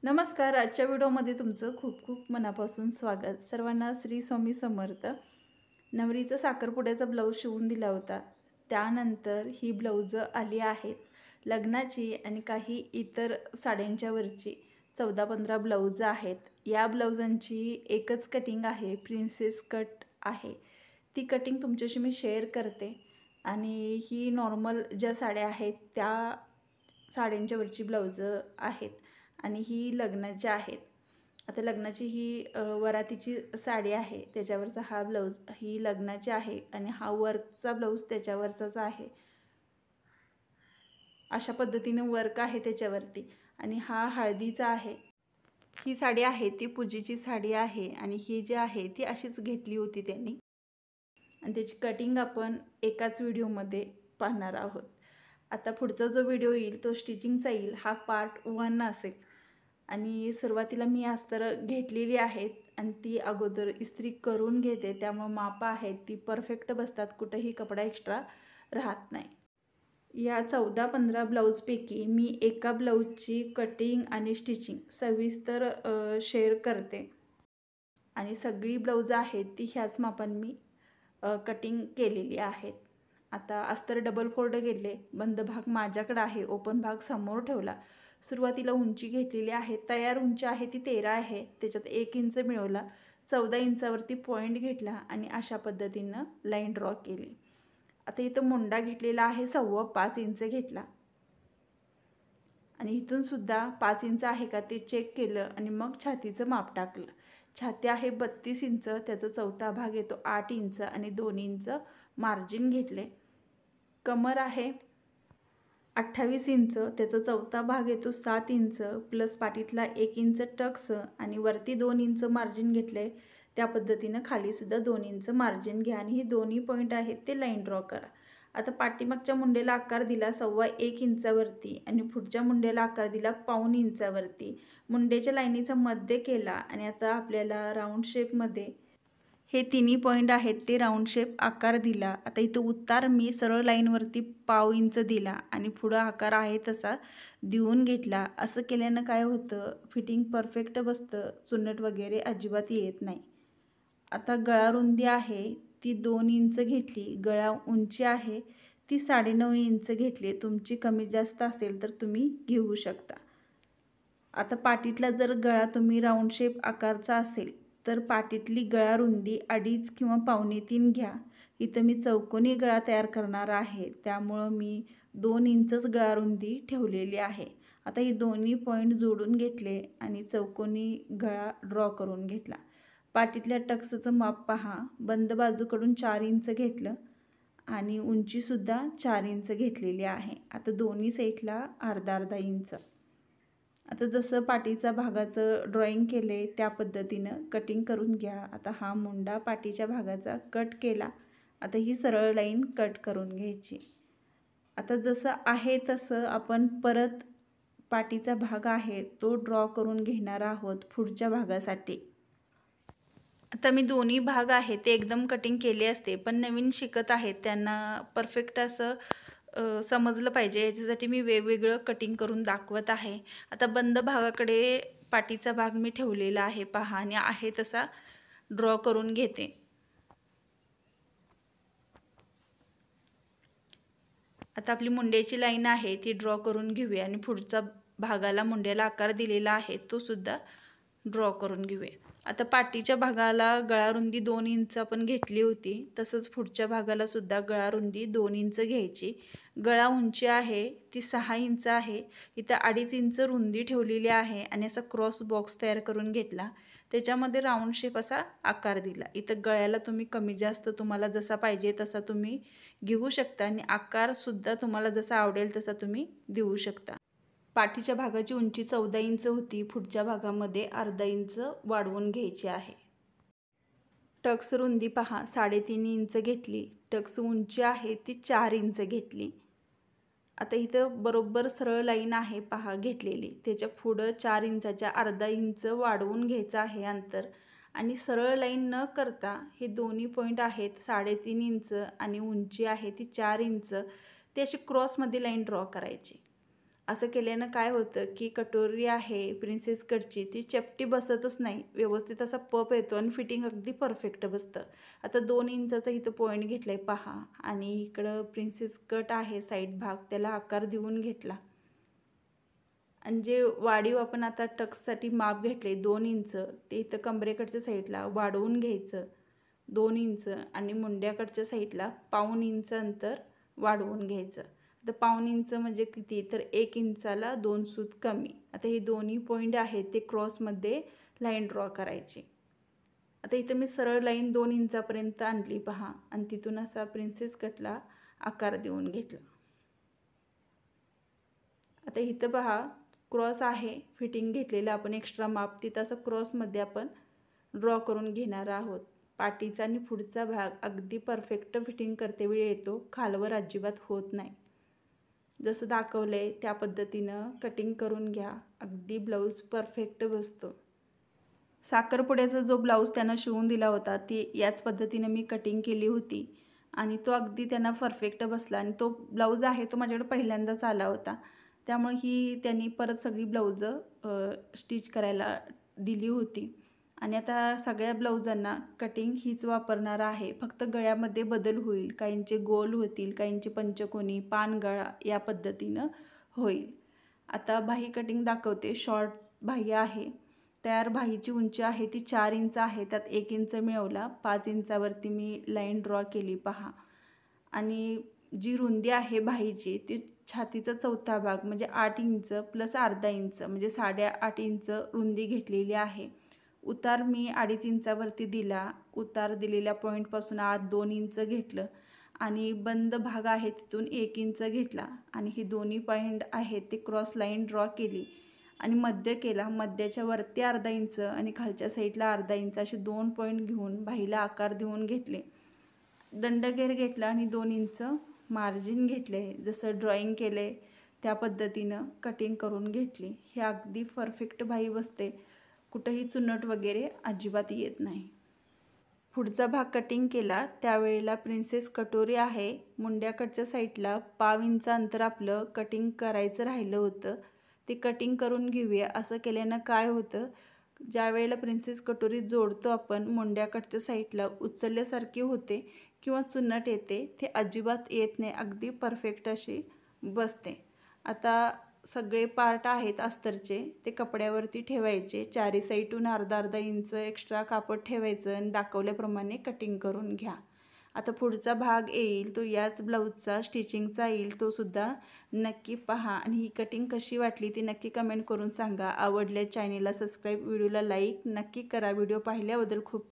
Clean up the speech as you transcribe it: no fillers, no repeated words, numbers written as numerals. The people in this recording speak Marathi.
नमस्कार. आजच्या व्हिडिओमध्ये तुमचं खूप खूप मनापासून स्वागत. सर्वांना श्री स्वामी समर्थ. नवरीचा साखरपुड्याचा ब्लाऊज शिवून दिला होता. त्यानंतर ही ब्लाऊज आली आहेत लग्नाची आणि काही इतर साड्यांच्या वरची 14-15 ब्लाऊज आहेत. या ब्लाऊजांची एकच कटिंग आहे, प्रिन्सेस कट आहे. ती कटिंग तुमच्याशी मी शेअर करते. आणि ही नॉर्मल ज्या साड्या आहेत त्या साड्यांच्या वरची ब्लाऊज आहेत आणि ही लग्नाची आहेत. आता लग्नाची ही वरातीची साडी आहे, त्याच्यावरचा हा ब्लाऊज ही लग्नाची आहे आणि हा वर्कचा ब्लाऊज त्याच्यावरचाच आहे. अशा पद्धतीने वर्क आहे त्याच्यावरती आणि हा हळदीचा आहे. ही साडी आहे ती पूजेची साडी आहे आणि ही जी आहे ती अशीच घेतली होती त्यांनी आणि त्याची कटिंग आपण एकाच व्हिडिओमध्ये पाहणार आहोत. आता पुढचा जो व्हिडिओ येईल तो स्टिचिंगचा येईल. हा पार्ट 1 असेल. आणि सुरुवातीला मी अस्तर घेतलेली आहेत आणि ती अगोदर इस्त्री करून घेते, त्यामुळे मापं आहेत ती परफेक्ट बसतात, कुठेही कपडा एक्स्ट्रा राहत नाही. या 14-15 ब्लाऊजपैकी मी एका ब्लाऊजची कटिंग आणि स्टिचिंग सविस्तर शेअर करते आणि सगळी ब्लाऊज आहेत ती ह्याच मापाने मी कटिंग केलेली आहेत. आता अस्तर डबल फोल्ड केले, बंद भाग माझ्याकडे आहे, ओपन भाग समोर ठेवला. सुरुवातीला उंची घेतलेली आहे, तयार उंची आहे ती 13 आहे, त्याच्यात 1 इंच मिळवला, 14 इंचावरती पॉईंट घेतला आणि अशा पद्धतीनं लाईन ड्रॉ केली. आता इथं मुंडा घेतलेला आहे 5.25 इंच घेतला आणि इथून सुद्धा 5 इंच आहे का ते चेक केलं आणि मग छातीचं माप टाकलं. छाती आहे 32 इंच, त्याचा चौथा भाग येतो 8 इंच आणि 2 इंच मार्जिन घेतले. कमर आहे 28 इंच, त्याचा चौथा भाग येतो 7 इंच प्लस पाठीतला 1 इंच टक्स आणि वरती 2 इंच मार्जिन घेतले. त्या पद्धतीनं खालीसुद्धा 2 इंच मार्जिन घ्या आणि ही दोन्ही पॉईंट आहेत ते लाईन ड्रॉ करा. आता पाठीमागच्या मुंड्याला आकार दिला 1.25 इंचावरती आणि पुढच्या मुंड्याला आकार दिला 1.25 इंचावरती. मुंड्याच्या लाईनीचा मध्य केला आणि आता आपल्याला राऊंड शेपमध्ये हे तिन्ही पॉईंट आहेत ते राऊंड शेप आकार दिला. आता इथं उतार मी सरळ लाईनवरती 1.5 इंच दिला आणि पुढं आकार आहे तसा देऊन घेतला. असं केल्यानं काय होतं, फिटिंग परफेक्ट बसतं, चुन्नट वगैरे अजिबात येत नाही. आता गळा रुंदी आहे ती 2 इंच घेतली. गळा उंची आहे ती 9.5 इंच घेतली. तुमची कमी जास्त असेल तर तुम्ही घेऊ शकता. आता पाठीतला जर गळा तुम्ही राऊंड शेप आकारचा असेल तर पाठीतली गळा रुंदी 2.5 किंवा 2.25 घ्या. इथं मी चौकोनी गळा तयार करणार आहे, त्यामुळं मी 2 इंचच गळा रुंदी ठेवलेली आहे. आता ही दोन्ही पॉईंट जोडून घेतले आणि चौकोनी गळा ड्रॉ करून घेतला. पाठीतल्या टक्सचं माप पहा, बंद बाजूकडून 4 इंच घेतलं आणि उंचीसुद्धा 4 इंच घेतलेली आहे. आता दोन्ही साईडला अर्धा इंच. आता जसं पाठीचा भागाचं ड्रॉईंग केले त्या पद्धतीनं कटिंग करून घ्या. आता हा मुंडा पाठीच्या भागाचा कट केला. आता ही सरळ लाईन कट करून घ्यायची. आता जसं आहे तसं आपण परत पाठीचा भाग आहे तो ड्रॉ करून घेणार आहोत पुढच्या भागासाठी. आता मी दोन्ही भाग आहे ते एकदम कटिंग केले असते, पण नवीन शिकत आहेत त्यांना परफेक्ट असं समजलं पाहिजे, याच्यासाठी मी वेगवेगळं कटिंग करून दाखवत आहे. आता बंद भागाकडे पाठीचा भाग मी ठेवलेला आहे पहा आणि आहे तसा ड्रॉ करून घेते. आता आपली मुंड्याची लाईन आहे ती ड्रॉ करून घेऊया आणि पुढचा भागाला मुंड्याला आकार दिलेला आहे तो सुद्धा ड्रॉ करून घेऊया. आता पाठीच्या भागाला गळा रुंदी 2 इंच आपण घेतली होती, तसंच पुढच्या भागाला सुद्धा गळा रुंदी 2 इंच घ्यायची. गळा उंची आहे ती 6 इंच आहे. इथं 2.5 इंच रुंदी ठेवलेली आहे आणि असा क्रॉस बॉक्स तयार करून घेतला, त्याच्यामध्ये राऊंड शेप असा आकार दिला. इथं गळ्याला तुम्ही कमी जास्त तुम्हाला जसा पाहिजे तसा तुम्ही घेऊ शकता आणि आकारसुद्धा तुम्हाला जसा आवडेल तसा तुम्ही देऊ शकता. पाठीच्या भागाची उंची 14 इंच होती, पुढच्या भागामध्ये अर्धा इंच वाढवून घ्यायची आहे. टक्स रुंदी पहा 3.5 इंच घेतली. टक्स उंची आहे ती 4 इंच घेतली. आता इथं बरोबर सरळ लाईन आहे पहा घेतलेली, त्याच्या पुढं 4 इंचाच्या अर्धा इंच वाढवून घ्यायचं आहे अंतर आणि सरळ लाईन न करता हे दोन्ही पॉईंट आहेत 3.5 इंच आणि उंची आहे ती 4 इंच, ते अशी क्रॉसमध्ये लाईन ड्रॉ करायची. असं केल्यानं काय होतं की कटोरी आहे प्रिन्सेस कटची ती चपटी बसतच नाही, व्यवस्थित असा पप येतो आणि फिटिंग अगदी परफेक्ट बसतं. आता 2 इंचाचा इथं पॉईंट घेतला आहे पहा, आणि इकडं प्रिन्सेस कट आहे साईड भाग, त्याला आकार देऊन घेतला. आणि जे वाढीव आपण आता टक्ससाठी माप घेतले 2 इंच, ते इथं कमरेकडच्या साईडला वाढवून घ्यायचं 2 इंच, आणि मुंड्याकडच्या साईडला पाऊण इंच अंतर वाढवून घ्यायचं. आता पाऊण इंच म्हणजे किती, तर 1 इंचाला 2 सूत कमी. आता हे दोन्ही पॉईंट आहेत ते क्रॉसमध्ये लाईन ड्रॉ करायची. आता इथं मी सरळ लाईन 2 इंचापर्यंत आणली पहा, आणि तिथून असा प्रिन्सेस कटला आकार देऊन घेतला. आता इथं पहा क्रॉस आहे फिटिंग घेतलेलं आपण एक्स्ट्रा माप, तिथं असं क्रॉसमध्ये आपण ड्रॉ करून घेणार आहोत. पाठीचा आणि पुढचा भाग अगदी परफेक्ट फिटिंग करतेवेळी येतो, खालवर अजिबात होत नाही. जसं दाखवलं आहे त्या पद्धतीनं कटिंग करून घ्या, अगदी ब्लाऊज परफेक्ट बसतो. साखरपुड्याचा जो ब्लाऊज त्यांना शिवून दिला होता ती याच पद्धतीने मी कटिंग केली होती, आणि तो अगदी त्यांना परफेक्ट बसला. आणि तो ब्लाऊज आहे तो माझ्याकडे पहिल्यांदाच आला होता, त्यामुळे ही त्यांनी परत सगळी ब्लाऊजं स्टिच करायला दिली होती. आणि आता सगळ्या ब्लाऊजांना कटिंग हीच वापरणार आहे, फक्त गळ्यामध्ये बदल होईल, काहींचे गोल होतील, काहींचे पंचकोनी पानगळा या पद्धतीनं होईल. आता बाही कटिंग दाखवते. शॉर्ट बाही आहे, तयार बाहीची उंची आहे ती 4 इंच आहे, त्यात 1 इंच मिळवला, 5 इंचावरती मी लाईन ड्रॉ केली पहा. आणि जी रुंदी आहे बाहीची ती छातीचा चौथा भाग म्हणजे 8 इंच प्लस अर्धा इंच म्हणजे 8.5 इंच रुंदी घेतलेली आहे. उतार मी 2.5 इंचावरती दिला, उतार दिलेल्या पॉईंटपासून आत 2 इंच घेतलं, आणि बंद भाग आहे तिथून 1 इंच घेतला, आणि ही दोन्ही पॉईंट आहेत ते क्रॉस लाईन ड्रॉ केली, आणि मध्य केला. मध्याच्या वरती अर्धा इंच आणि खालच्या साईडला अर्धा इंच असे 2 पॉईंट घेऊन बाहीला आकार देऊन घेतले. दंडगेर घेतला आणि 2 इंच मार्जिन घेतले, जसं ड्रॉईंग केले त्या पद्धतीनं कटिंग करून घेतली. हे अगदी परफेक्ट बाही बसते, कुठंही चुनट वगैरे अजिबात येत नाही. पुढचा भाग कटिंग केला त्यावेळेला प्रिन्सेस कटोरी आहे, मुंड्याकडच्या साईडला पाव इंच अंतर आपलं कटिंग करायचं राहिलं होतं, ते कटिंग करून घेऊया. असं केल्यानं काय होतं, ज्या वेळेला प्रिन्सेस कटोरी जोडतो आपण मुंड्याकडच्या साईडला उचलल्यासारखी होते किंवा चुनट येते, ते अजिबात येत नाही, अगदी परफेक्ट अशी बसते. आता सगळे पार्ट आहेत अस्तरचे ते कपड्यावरती ठेवायचे, चारी साईडून अर्धा अर्धा इंच एक्स्ट्रा कापड ठेवायचं आणि दाखवल्याप्रमाणे कटिंग करून घ्या. आता पुढचा भाग येईल तो याच ब्लाऊजचा स्टिचिंगचा येईल, तो सुद्धा नक्की पहा, आणि ही कटिंग कशी वाटली ती नक्की कमेंट करून सांगा. आवडल्या चॅनेलला सबस्क्राईब, व्हिडिओला लाईक नक्की करा. व्हिडिओ पाहिल्याबद्दल खूप